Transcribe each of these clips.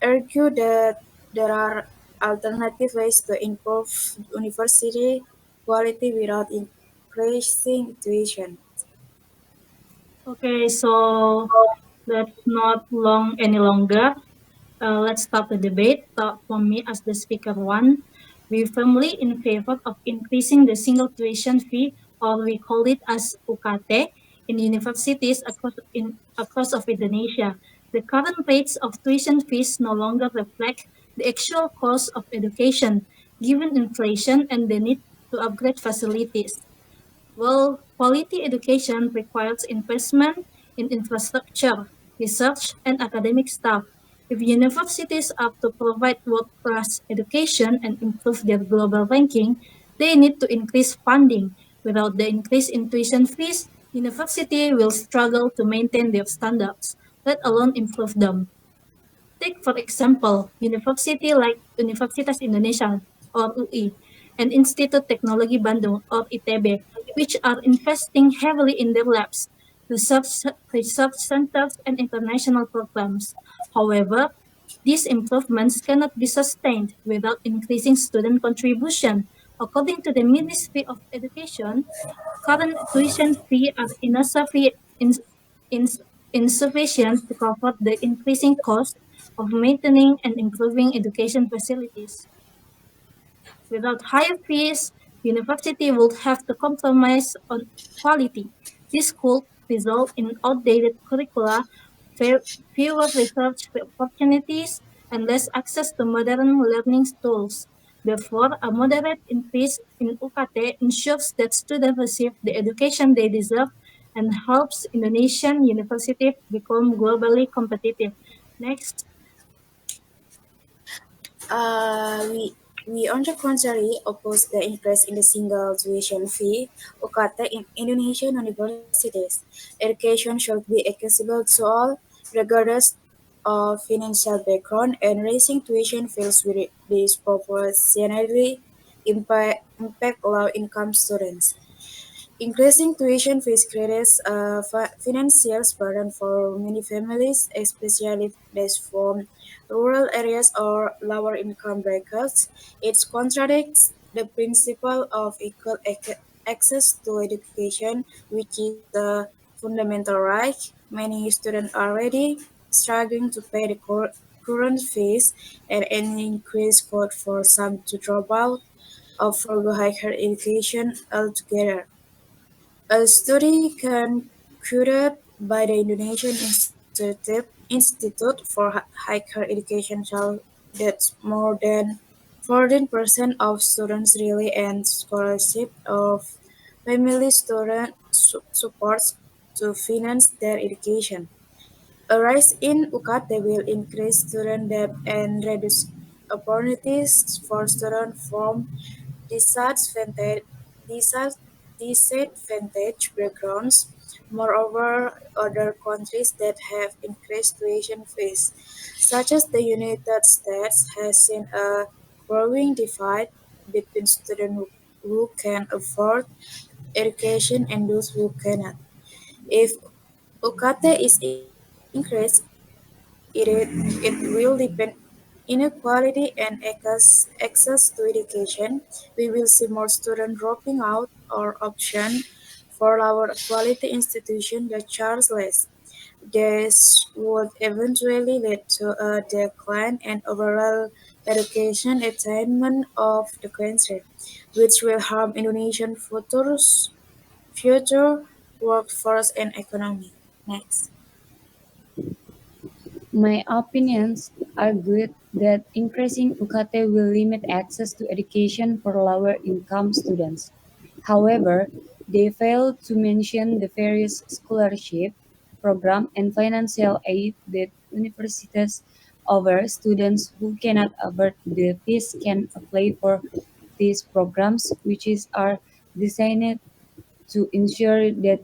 argue that there are alternative ways to improve university quality without increasing tuition. Okay, so let's not long any longer. Let's start the debate. For me, as the speaker one, we firmly in favor of increasing the single tuition fee, or we call it as UKT, in universities across of Indonesia. The current rates of tuition fees no longer reflect the actual cost of education, given inflation and the need to upgrade facilities. Well, quality education requires investment in infrastructure, research, and academic staff. If universities are to provide world-class education and improve their global ranking, they need to increase funding. Without the increase in tuition fees, university will struggle to maintain their standards, let alone improve them. Take, for example, university like Universitas Indonesia or UI and Institut Teknologi Bandung or ITB, which are investing heavily in their labs, research, research centers, and international programs. However, these improvements cannot be sustained without increasing student contribution. According to the Ministry of Education, current tuition fees are ins- insufficient to cover the increasing cost of maintaining and improving education facilities. Without higher fees, university would have to compromise on quality. This could result in outdated curricula, fewer research opportunities, and less access to modern learning tools. Therefore, a moderate increase in UKT ensures that students receive the education they deserve and helps Indonesian universities become globally competitive. Next. We on the contrary oppose the increase in the single tuition fee UKT in Indonesian universities. Education should be accessible to all, regardless of financial background, and raising tuition fees will disproportionately impact low-income students. Increasing tuition fees creates a financial burden for many families, especially those from rural areas or lower income brackets. It contradicts the principle of equal access to education, which is a fundamental right. Many students are already struggling to pay the current fees, and any increase could force some to drop out or forgo higher education altogether. A study conducted by the Indonesian Institute for Higher Education showed that more than 14% of students rely on scholarship of family student supports to finance their education. A rise in UKT will increase student debt and reduce opportunities for students from disadvantaged disadvantaged backgrounds. Moreover, other countries that have increased tuition fees, such as the United States, has seen a growing divide between students who can afford education and those who cannot. If UKT is increased, it will deepen inequality and access to education. We will see more students dropping out or option for our quality institution that charge less. This would eventually lead to a decline in overall education attainment of the country, which will harm Indonesian future workforce and economy. Next. My opinions argued that increasing UKT will limit access to education for lower income students. However, they failed to mention the various scholarship program and financial aid that universities offer students who cannot afford the fees can apply for these programs, are designed to ensure that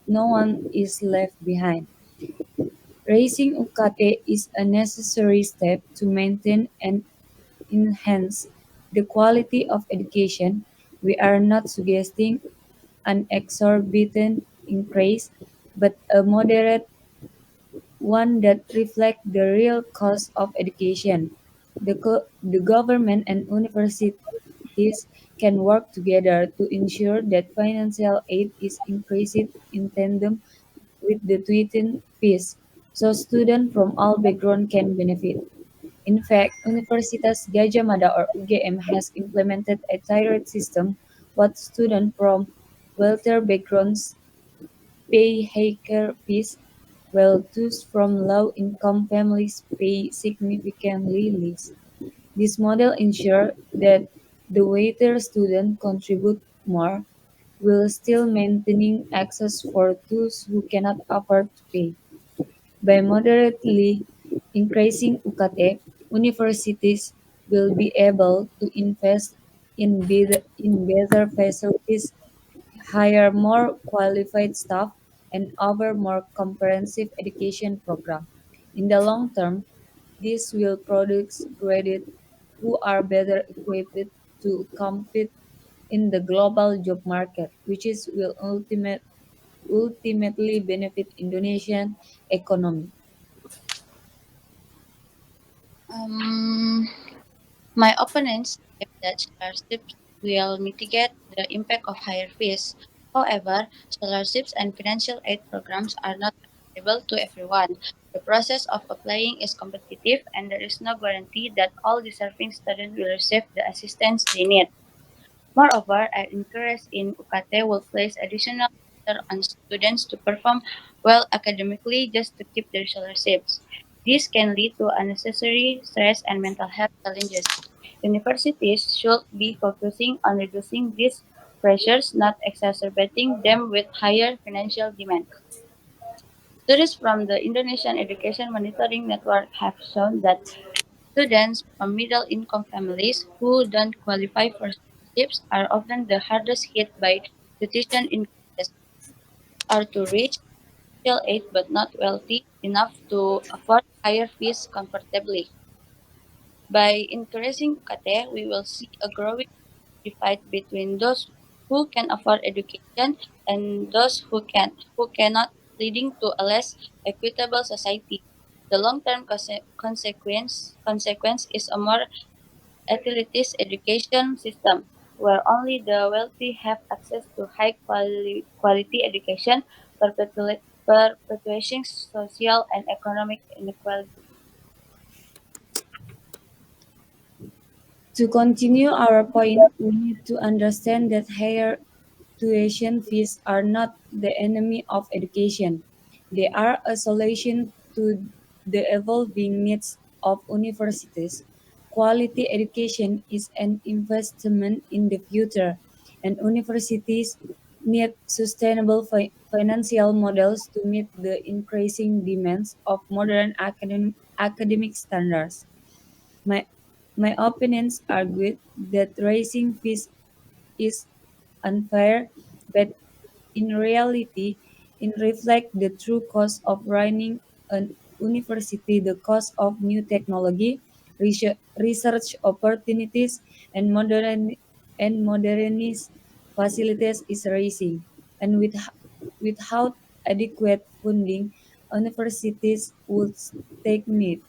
no one is left behind. Raising UKT is a necessary step to maintain and enhance the quality of education. We are not suggesting an exorbitant increase, but a moderate one that reflects the real cost of education. The government and universities can work together to ensure that financial aid is increased in tandem with the tuition fees, so students from all backgrounds can benefit. In fact, Universitas Gadjah Mada or UGM has implemented a tiered system what students from wealthier backgrounds pay higher fees, while those from low-income families pay significantly less. This model ensures that the wealthier students contribute more, while still maintaining access for those who cannot afford to pay. By moderately increasing UKT, universities will be able to invest in better facilities, hire more qualified staff, and offer more comprehensive education program. In the long term, this will produce graduates who are better equipped to compete in the global job market, which is will ultimately benefit Indonesian economy. Um, my opponents claim that scholarships will mitigate the impact of higher fees. However, scholarships and financial aid programs are not available to everyone. The process of applying is competitive, and there is no guarantee that all deserving students will receive the assistance they need. Moreover, an increase in UKT will place additional pressure on students to perform well academically just to keep their scholarships. This can lead to unnecessary stress and mental health challenges. Universities should be focusing on reducing these pressures, not exacerbating them with higher financial demands. Studies from the Indonesian Education Monitoring Network have shown that students from middle-income families who don't qualify for scholarships are often the hardest hit by tuition increases, are to reach financial aid but not wealthy enough to afford higher fees comfortably. By increasing UKT, we will see a growing divide between those who can afford education and those who cannot, leading to a less equitable society. The long-term consequence is a more elitist education system, where only the wealthy have access to quality education, perpetuating social and economic inequality. To continue our point, we need to understand that higher tuition fees are not the enemy of education. They are a solution to the evolving needs of universities. Quality education is an investment in the future, and universities need sustainable financial models to meet the increasing demands of modern academic standards. My, my opponents argued that raising fees is unfair, but in reality, it reflects the true cost of running an university, the cost of new technology, research opportunities, and modernist facilities is rising. And without adequate funding, universities would stagnate.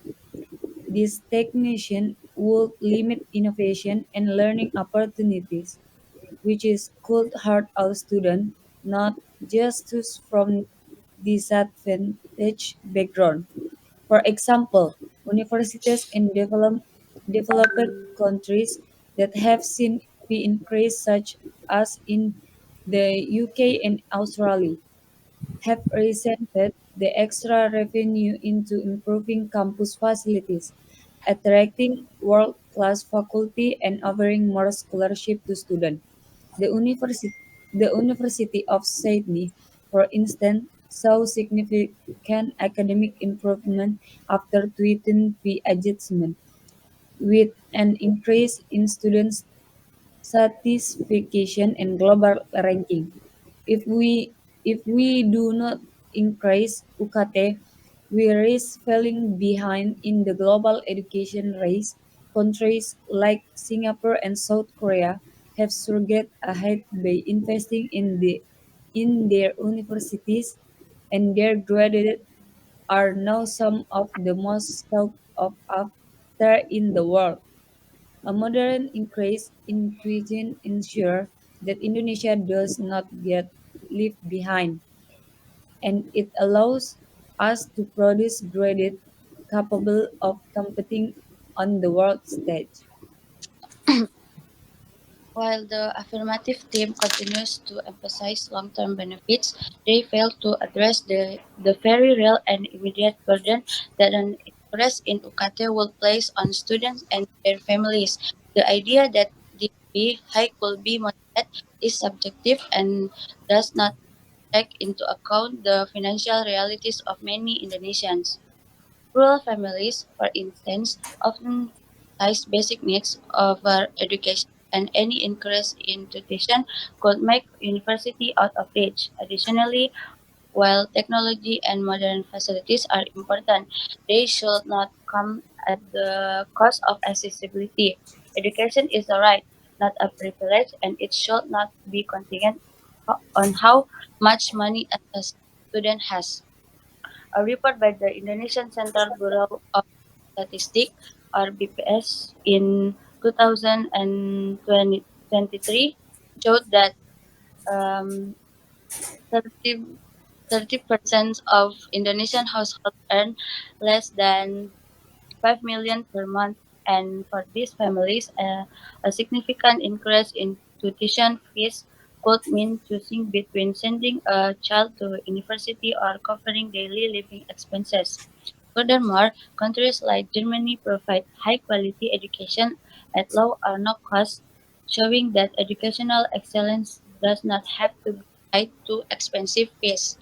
This stagnation would limit innovation and learning opportunities, which is could hurt our students, not just those from disadvantaged background. For example, universities in developed countries that have seen fee increase such as in the UK and Australia have resented the extra revenue into improving campus facilities, attracting world-class faculty and offering more scholarship to students. The University, the University of Sydney, for instance, saw significant academic improvement after tuition fee adjustment, with an increase in student satisfaction and global ranking. If we do not increase UKT, we risk falling behind in the global education race. Countries like Singapore and South Korea have surged ahead by investing in their universities and their graduates. are now some of the most sought after in the world. A moderate increase in tuition ensures that Indonesia does not get left behind, and it allows us to produce graduates capable of competing on the world stage. While the affirmative team continues to emphasize long-term benefits, they fail to address the very real and immediate burden that an increase in UKT will place on students and their families. The idea that the fee hike will be moderate is subjective and does not take into account the financial realities of many Indonesians. Rural families, for instance, often prioritize basic needs over education, and any increase in tuition could make university out of reach. Additionally, while technology and modern facilities are important, they should not come at the cost of accessibility. Education is a right, not a privilege, and it should not be contingent on how much money a student has. A report by the Indonesian Central Bureau of Statistics or BPS in 2023 showed that um, 30 30% of Indonesian households earn less than 5 million per month, and for these families a significant increase in tuition fees could mean choosing between sending a child to university or covering daily living expenses. Furthermore, countries like Germany provide high quality education at low or no cost, showing that educational excellence does not have to be tied to expensive fees.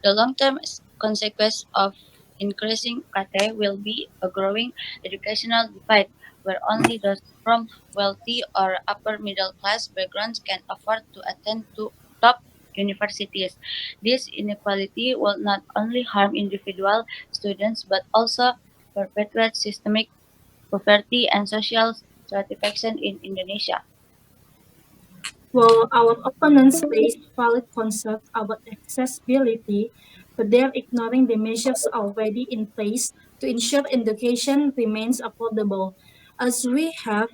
The long-term consequence of increasing UKT will be a growing educational divide, where only those from wealthy or upper middle class backgrounds can afford to attend to top universities. This inequality will not only harm individual students but also perpetuate systemic poverty and social stratification in Indonesia. While our opponents raise valid concerns about accessibility, but they are ignoring the measures already in place to ensure education remains affordable. As we have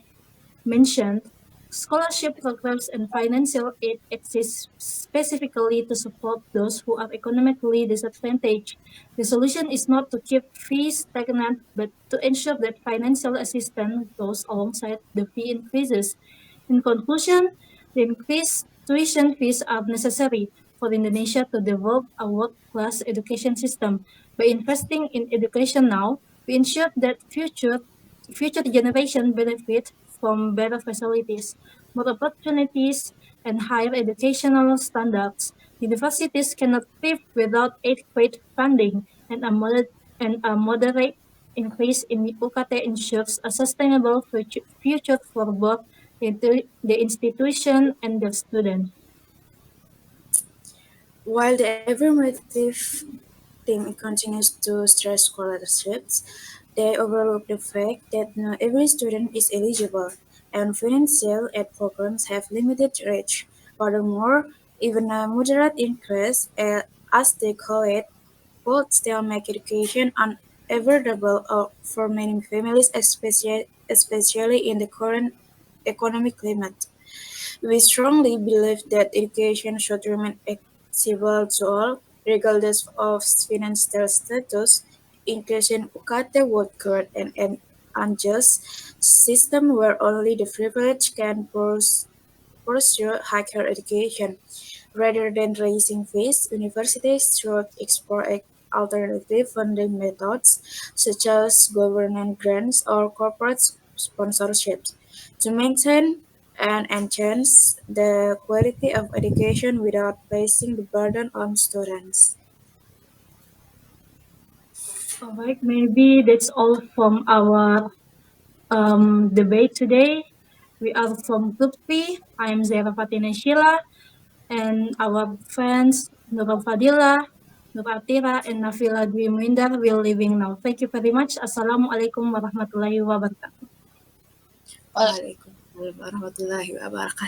mentioned, scholarship programs and financial aid exist specifically to support those who are economically disadvantaged. The solution is not to keep fees stagnant, but to ensure that financial assistance goes alongside the fee increases. In conclusion, the increased tuition fees are necessary for Indonesia to develop a world-class education system. By investing in education now, we ensure that future generation benefit from better facilities, more opportunities, and higher educational standards. Universities cannot thrive without adequate funding, and a moderate increase in UKT ensures a sustainable future for both the institution and the student. While the affirmative team continues to stress scholarships, they overlook the fact that not every student is eligible, and financial aid programs have limited reach. Furthermore, even a moderate increase, as they call it, would still make education unavoidable for many families, especially in the current economic climate. We strongly believe that education should remain accessible to all, regardless of financial status. Increasing UKT would create an unjust system where only the privileged can pursue higher education. Rather than raising fees, universities should explore alternative funding methods such as government grants or corporate sponsorships to maintain and enhance the quality of education without placing the burden on students. All right, maybe that's all from our debate today. We are from Group 3. I am Zara Fatina Sheila, and our friends Nurul Fadila, Nur Atira, and Nafila Dwi Muindar will leaving now. Thank you very much. Assalamualaikum warahmatullahi wabarakatuh. Waalaikumsalam warahmatullahi wabarakatuh.